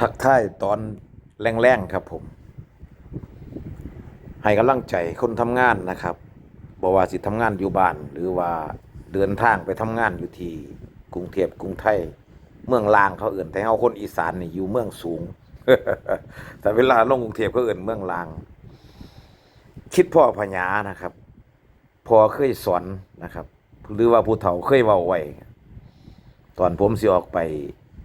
ทักทายตอนแรงๆครับผมให้กำลังใจคนทำงานนะครับบ่ว่าสิทำงานอยู่บ้านหรือว่าเดินทางไปทำงานอยู่ที่กรุงเทพกรุงไทยเมืองลางเขาเอื่นแต่เฮาคนอีสานนี่อยู่เมืองสูงแต่เวลาลงกรุงเทพเขาเอื่นเมืองลางคิดพ่อพญานะครับพ่อเคยสอนนะครับหรือว่าผู้เฒ่าเคยเว้าไว้ตอนผมสิออกไป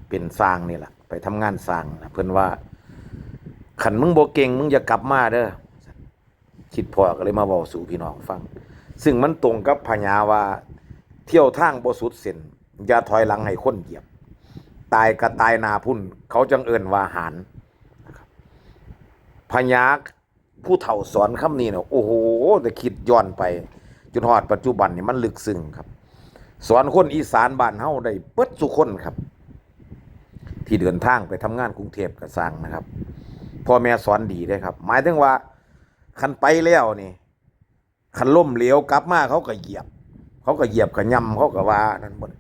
เป็นสร้างนี่แหละไปทำงานสร้างนะเพิ่นว่าคันมึงบ่เก่งมึงอย่ากลับมาเด้อ คิดพอก็เลยมาเว้าสู่พี่น้องฟังซึ่งมันตรงกับพญาว่าเที่ยวทางบ่สุดเส้นอย่าถอยหลังให้คนเหยียบตายก็ตายหน้าพุ่นเขาจังเอิ้นว่าหารนะครับพญาผู้เฒ่าสอนคำนี้เนี่ยโอ้โหแต่คิดย้อนไปจนฮอดปัจจุบันนี่มันลึกซึ้งครับสอนคนอีสานบ้านเฮาได้เบิดทุกคนครับที่เดินทางไปทำงานกรุงเทพก็สร้างนะครับพ่อแม่สอนดีเด้ครับหมายถึงว่าคันไปแล้วนี่คันล่มเหลวกลับมาเขาก็เหยียบก็ย่ำเขาก็ว่านั่นหมด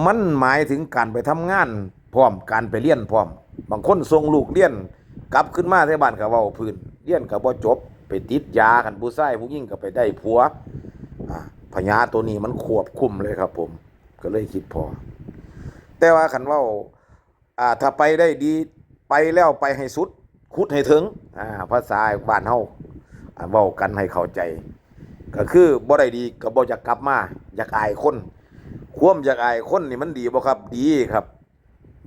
มันหมายถึงการไปทำงานพร้อมการไปเรียนพร้อมบางคนส่งลูกเรียนกลับขึ้นมาที่บ้านก็เว้าพื้นเรียนก็บ่จบไปติดยากันผู้ชายผู้หญิงก็ไปได้ผัวพญาตัวนี้มันควบคุมเลยครับผมก็เลยคิดพอแต่ว่าคันเว้าถ้าไปได้ดีไปแล้วไปให้สุดคุดให้ถึงภาษาบ้านเฮาเว้ากันให้เข้าใจก็คือบ่ได้ดีก็บ่อยากกลับมาอยากอายคนความอยากอายคนนี่มันดีบ่ครับดีครับ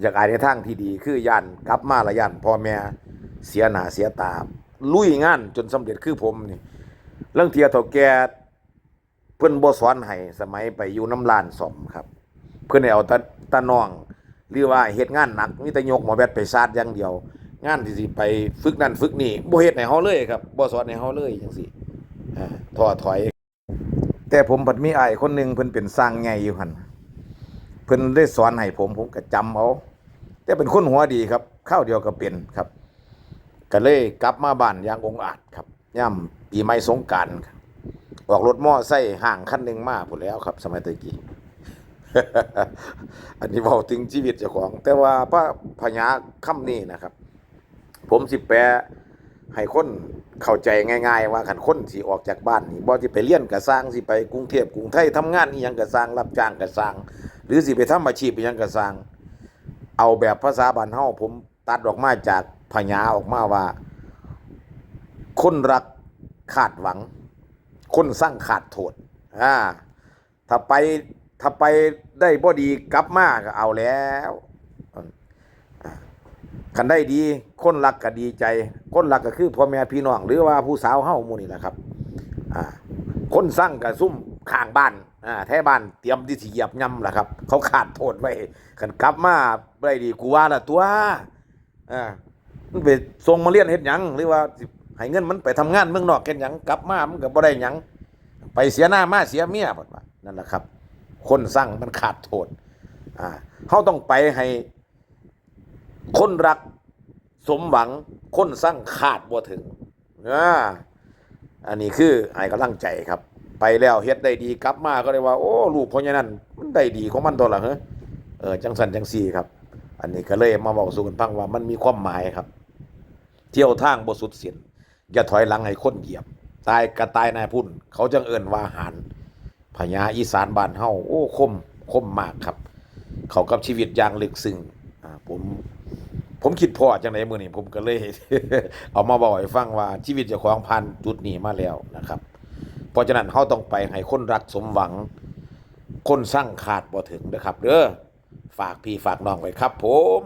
อยากอายในทางที่ดีคือย่านกลับมาละย่านพ่อแม่เสียหน้าเสียตาลุยงานจนสำเร็จคือผมนี่เรื่องเที่ยเฒ่าแก่เพิ่นบ่สอนให้สมัยไปอยู่น้ำร้านซ่อมครับเพิ่นให้เอาตาน้องหรือว่าเฮ็ดงานหนักมีแต่ยกหมอแบตไปซาดอย่างเดียวงานที่สิไปฝึกนั่นฝึกนี่บ่เฮ็ดให้เฮาเลยครับบ่สอนให้เฮาเลยจังซี่ท้อถอยแต่ผมบัดมีอ้ายคนหนึงเพิ่นเป็นสร้างใหญ่อยู่หั่นเพิ่นได้สอนให้ผมก็จำเอาแต่เป็นคนหัวดีครับคราวเดียวก็เป็นครับก็เลยกลับมาบ้านอย่างองอาจครับยามปีใหม่สงกรานต์ออกรถมอไซค์ห้างคันหนึงมาพุ่นแล้วครับสมัยตะกี้ อันนี้เว้าถึงชีวิตเจ้าของแต่ว่าพระพญาคำนี้นะครับผมสิแปลให้คนเข้าใจง่ายๆว่าคันคนสิออกจากบ้านนี่บ่สิไปเรียนก็สร้างสิไปกรุงเทพกรุงไทยทำงานอีหยังก็สร้างรับจ้างก็สร้างหรือสิไปทำอาชีพอีหยังก็สร้างเอาแบบภาษาบ้านเฮาผมตัดออกมาจากพญาออกมาว่าคนรักขาดหวังคนสร้างขาดโทษถ้าไปถ้าไปได้บ่ดีกลับมาก็เอาแล้วคันได้ดีคนรักก็ดีใจคนรักก็คือพ่อแม่พี่น้องหรือว่าผู้สาวเฮาหมู่นี่แหละครับคนสร้างก็ซุ่มข้างบ้านแท้บ้านเตรียมที่สิเหยียบย่ำล่ะครับเขาขาดโทษไว้คันกลับมาบ่ได้ดีกูว่าล่ะตัวมันไปส่งมาเรียนเฮ็ดหยังหรือว่าให้เงินมันไปทำงานเมืองนอกเฮ็ดหยังกลับมามันก็บ่ได้หยังไปเสียหน้ามาเสียเมียพุ่นว่านั่นแหละครับคนสร้างมันขาดโทษเขาต้องไปให้คนรักสมหวังคนสร้างขาดบ่ถึงอันนี้คือให้กำลังใจครับไปแล้วเฮ็ดได้ดีกลับมาก็เลยว่าโอ้ลูกพ่อใหญ่นั่นมันได้ดีของมันตัวละจังสันจังซี่ครับอันนี้ก็เลยมาบอกสู่กันฟังว่ามันมีความหมายครับเที่ยวทางบ่สุดสิ้นอย่าถอยหลังให้คนเหยียบตายกระตายนายพุ่นเขาจังเอิ้นว่าหารพญาอีสานบ้านเฮาโอ้คมมากครับเขากับชีวิตอย่างลึกซึ้งผมคิดพอจังไดมื้อนี้ผมก็เลย เอามาบอกให้ฟังว่าชีวิตเจ้าของผ่านจุดนี้มาแล้วนะครับเพราะฉะนั้นเฮาต้องไปให้คนรักสมหวังคนสร้างขาดบ่ถึงนะครับเด้อฝากพี่ฝากน้องไว้ครับผม